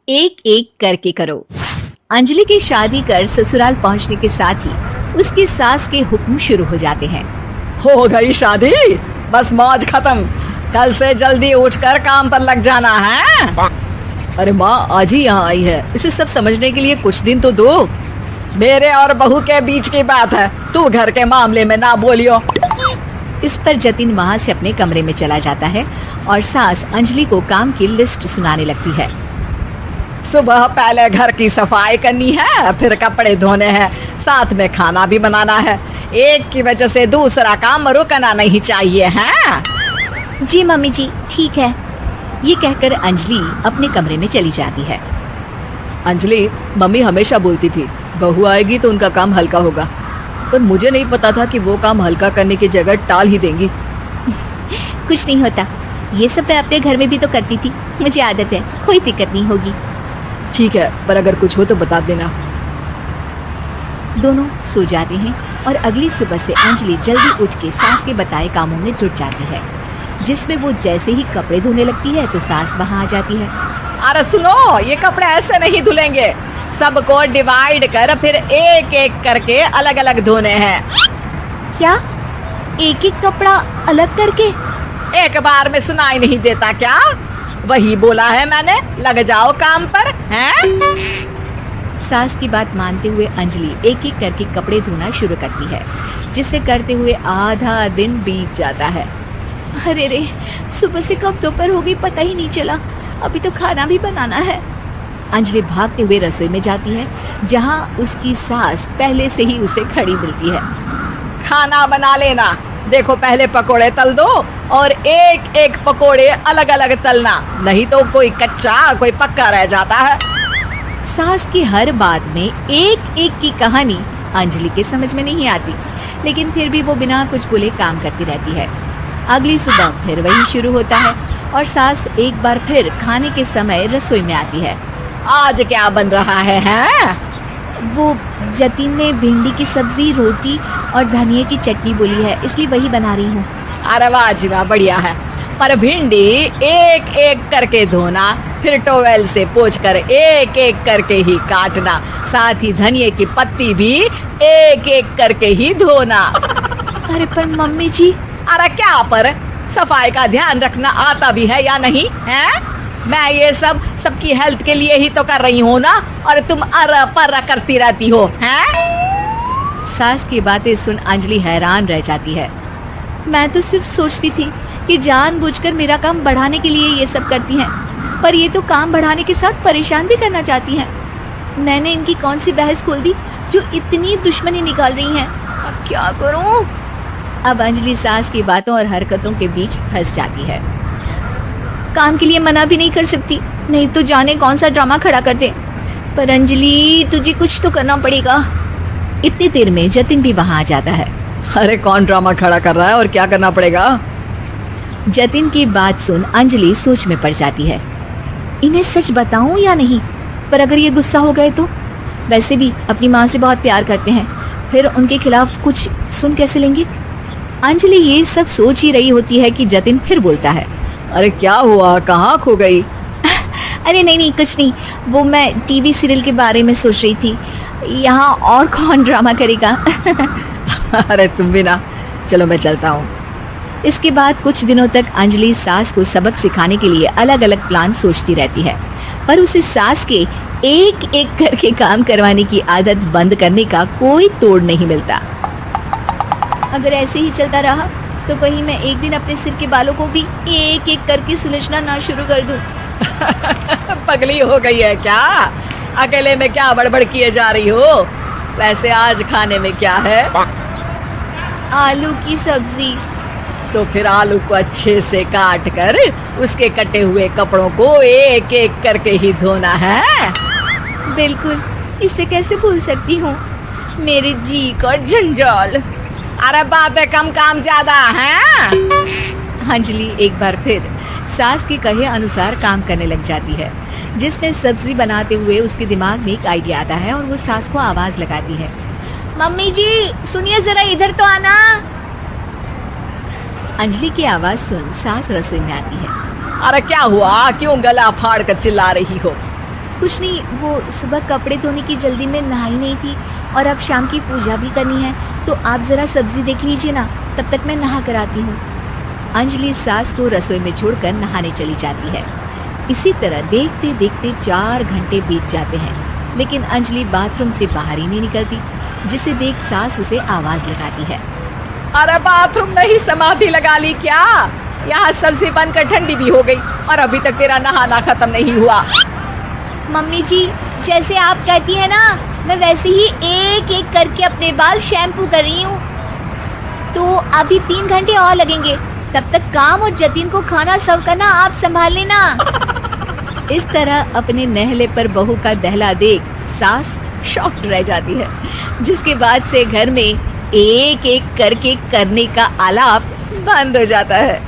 एक एक करके करो। अंजलि की शादी कर ससुराल पहुंचने के साथ ही उसकी सास के हुक्म शुरू हो जाते हैं। हो गई शादी, बस मौज खत्म। कल से जल्दी उठकर काम पर लग जाना है। अरे माँ आज ही यहाँ आई है, इसे सब समझने के लिए कुछ दिन तो दो। मेरे और बहू के बीच की बात है, तू घर के मामले में ना बोलियो। इस पर जतिन वहाँ से अपने कमरे में चला जाता है और सास अंजलि को काम की लिस्ट सुनाने लगती है। सुबह पहले घर की सफाई करनी है, फिर कपड़े धोने हैं, साथ में खाना भी बनाना है। एक की वजह से दूसरा काम रुकना नहीं चाहिए है। जी मम्मी जी ठीक है। ये कहकर अंजलि अपने कमरे में चली जाती है। अंजलि, मम्मी हमेशा बोलती थी बहू आएगी तो उनका काम हल्का होगा, पर मुझे नहीं पता था कि वो काम हल्का करने की जगह टाल ही देंगी। कुछ नहीं होता, ये सब मैं अपने घर में भी तो करती थी, मुझे आदत है, कोई दिक्कत नहीं होगी। ठीक है, पर अगर कुछ हो तो बता देना। दोनों सो जाते हैं और अगली सुबह से अंजलि जल्दी उठ के सास के बताए कामों में जुट जाती है, जिसमें वो जैसे ही कपड़े धोने लगती है तो सास वहाँ आ जाती है। अरे सुनो, ये कपड़े ऐसे नहीं धुलेंगे, सबको डिवाइड कर फिर एक एक करके अलग अलग धोने हैं। क्या एक एक कपड़ा अलग करके? एक बार में सुनाई नहीं देता क्या? वही बोला है मैंने, लग जाओ काम पर हैं? सास की बात मानते हुए अंजलि एक एक करके कपड़े धोना शुरू करती है, जिसे करते हुए आधा दिन बीत जाता है। अरे रे, सुबह से कब दोपहर हो गई पता ही नहीं चला, अभी तो खाना भी बनाना है। अंजलि भागते हुए रसोई में जाती है, जहाँ उसकी सास पहले से ही उसे खड़ी मिलती है। खाना बना लेना, देखो पहले पकोड़े तल दो और एक एक पकोड़े अलग अलग तलना, नहीं तो कोई कच्चा कोई पक्का रह जाता है। सास की हर बात में एक एक की कहानी अंजलि के समझ में नहीं आती, लेकिन फिर भी वो बिना कुछ बोले काम करती रहती है। अगली सुबह फिर वही शुरू होता है और सास एक बार फिर खाने के समय रसोई में आती है। आज क्या बन रहा है? वो जतिन ने भिंडी की सब्जी, रोटी और धनिया की चटनी बोली है, इसलिए वही बना रही हूँ। अरे वाह जी वाह, बढ़िया है। पर भिंडी एक एक करके धोना, फिर टोवेल से पोंछकर एक एक करके ही काटना, साथ ही धनिया की पत्ती भी एक एक करके ही धोना। अरे पर मम्मी जी। अरे क्या पर? सफाई का ध्यान रखना आता भी है या नहीं है? मैं ये सब सबकी हेल्थ के लिए ही तो कर रही हूँ ना, और तुम अर पर करती रहती हो हैं? सास की बातें सुन अंजलि हैरान रह जाती है। मैं तो सिर्फ सोचती थी कि जानबूझकर मेरा काम बढ़ाने के लिए ये सब करती हैं, पर ये तो काम बढ़ाने के साथ परेशान भी करना चाहती हैं। मैंने इनकी कौन सी बहस खोल दी जो इतनी दुश्मनी निकाल रही हैं? अब क्या करूं? अब अंजलि सास की बातों और हरकतों के बीच फंस जाती है। काम के लिए मना भी नहीं कर सकती, नहीं तो जाने कौन सा ड्रामा खड़ा कर दे। पर अंजलि तुझे कुछ तो करना पड़ेगा। इतनी देर में जतिन भी वहां आ जाता है। अरे कौन ड्रामा खड़ा कर रहा है और क्या करना पड़ेगा? जतिन की बात सुन अंजलि सोच में पड़ जाती है। इन्हें सच बताऊं या नहीं? पर अगर ये गुस्सा हो गए तो? वैसे भी अपनी माँ से बहुत प्यार करते हैं, फिर उनके खिलाफ कुछ सुन कैसे लेंगे? अंजलि ये सब सोच ही रही होती है कि जतिन फिर बोलता है। अरे क्या हुआ, कहाँ खो गई? अरे नहीं कुछ नहीं, वो मैं टीवी सीरियल के बारे में सोच रही थी। यहाँ और कौन ड्रामा करेगा? अरे तुम भी ना, चलो मैं चलता हूँ। इसके बाद कुछ दिनों तक अंजलि सास को सबक सिखाने के लिए अलग अलग प्लान सोचती रहती है, पर उसे सास के एक एक करके काम करवाने की आदत बंद करने का कोई तोड़ नहीं मिलता। अगर ऐसे ही चलता रहा तो कहीं मैं एक दिन अपने सिर के बालों को भी एक एक करके सुलझना ना शुरू कर दूं। पगली हो गई है क्या? अकेले में क्या बड़बड़ किए जा रही हो? वैसे आज खाने में क्या है? आलू की सब्जी। तो फिर आलू को अच्छे से काट कर उसके कटे हुए कपड़ों को एक एक करके ही धोना है। बिल्कुल, इसे कैसे भूल सकती हूँ, मेरे जी का जंजाल। अरे बातें कम काम ज्यादा हैं। अंजलि एक बार फिर सास के कहे अनुसार काम करने लग जाती है, जिसमें सब्जी बनाते हुए उसके दिमाग में एक आइडिया आता है और वो सास को आवाज लगाती है। मम्मी जी सुनिए जरा, इधर तो आना। अंजलि की आवाज सुन सास रसोई में आती है। अरे क्या हुआ, क्यों गला फाड़ कर चिल्ला रही हो? कुछ नहीं, वो सुबह कपड़े धोने की जल्दी में नहाई नहीं थी और अब शाम की पूजा भी करनी है, तो आप ज़रा सब्जी देख लीजिए ना, तब तक मैं नहा कर आती हूँ। अंजलि सास को रसोई में छोड़कर नहाने चली जाती है। इसी तरह देखते देखते 4 घंटे बीत जाते हैं, लेकिन अंजलि बाथरूम से बाहर ही नहीं निकलती, जिसे देख सास उसे आवाज लगाती है। अरे बाथरूम में ही समाधि लगा ली क्या? यहाँ सब्जी बनकर ठंडी भी हो गई और अभी तक तेरा नहाना खत्म नहीं हुआ। मम्मी जी, जैसे आप कहती हैं ना, मैं वैसे ही एक एक करके अपने बाल शैम्पू कर रही हूँ। तो अभी 3 घंटे और लगेंगे, तब तक काम और जतिन को खाना सर्व करना आप संभाल लेना। इस तरह अपने नहले पर बहू का दहला देख सास शॉक्ड रह जाती है, जिसके बाद से घर में एक एक करके करने का आलाप बंद हो जाता है।